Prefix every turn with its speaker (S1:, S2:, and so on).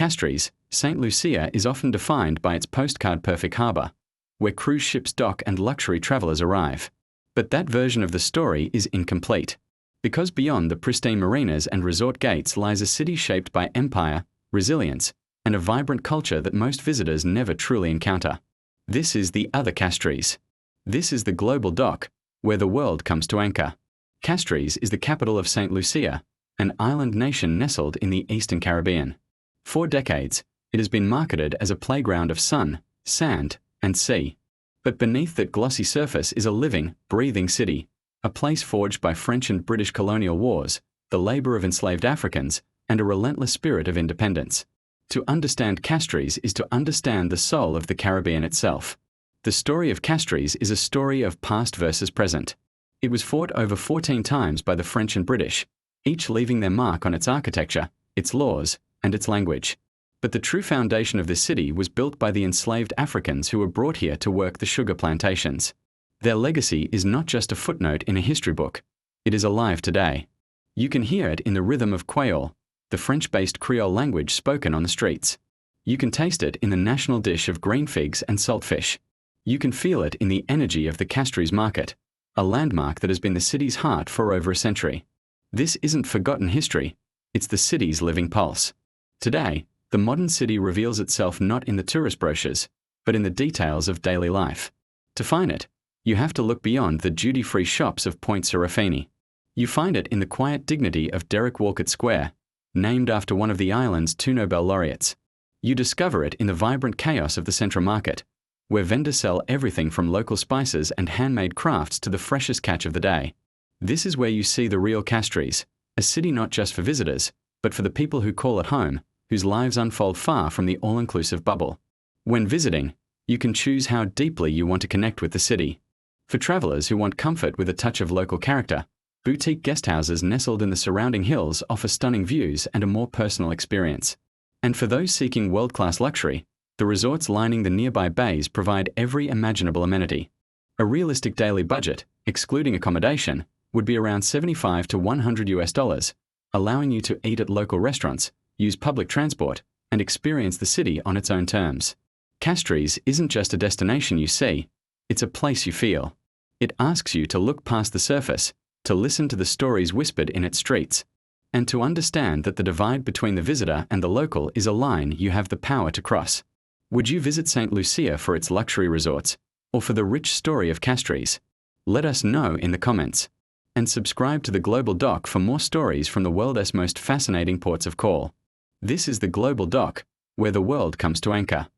S1: Castries, St. Lucia is often defined by its postcard-perfect harbour, where cruise ships dock and luxury travellers arrive. But that version of the story is incomplete, because beyond the pristine marinas and resort gates lies a city shaped by empire, resilience, and a vibrant culture that most visitors never truly encounter. This is the other Castries. This is the global dock, where the world comes to anchor. Castries is the capital of St. Lucia, an island nation nestled in the Eastern Caribbean. For decades, it has been marketed as a playground of sun, sand, and sea. But beneath that glossy surface is a living, breathing city, a place forged by French and British colonial wars, the labour of enslaved Africans, and a relentless spirit of independence. To understand Castries is to understand the soul of the Caribbean itself. The story of Castries is a story of past versus present. It was fought over 14 times by the French and British, each leaving their mark on its architecture, its laws, and its language. But the true foundation of this city was built by the enslaved Africans who were brought here to work the sugar plantations. Their legacy is not just a footnote in a history book. It is alive today. You can hear it in the rhythm of Creole, the French-based Creole language spoken on the streets. You can taste it in the national dish of green figs and saltfish. You can feel it in the energy of the Castries market, a landmark that has been the city's heart for over a century. This isn't forgotten history. It's the city's living pulse. Today, the modern city reveals itself not in the tourist brochures, but in the details of daily life. To find it, you have to look beyond the duty-free shops of Point Serafini. You find it in the quiet dignity of Derek Walcott Square, named after one of the island's 2 Nobel laureates. You discover it in the vibrant chaos of the Central Market, where vendors sell everything from local spices and handmade crafts to the freshest catch of the day. This is where you see the real Castries, a city not just for visitors, but for the people who call it home, whose lives unfold far from the all-inclusive bubble. When visiting, you can choose how deeply you want to connect with the city. For travelers who want comfort with a touch of local character, boutique guesthouses nestled in the surrounding hills offer stunning views and a more personal experience. And for those seeking world-class luxury, the resorts lining the nearby bays provide every imaginable amenity. A realistic daily budget, excluding accommodation, would be around $75 to $100, allowing you to eat at local restaurants, use public transport, and experience the city on its own terms. Castries isn't just a destination you see, it's a place you feel. It asks you to look past the surface, to listen to the stories whispered in its streets, and to understand that the divide between the visitor and the local is a line you have the power to cross. Would you visit St. Lucia for its luxury resorts, or for the rich story of Castries? Let us know in the comments. And subscribe to the Global Doc for more stories from the world's most fascinating ports of call. This is the Global Doc, where the world comes to anchor.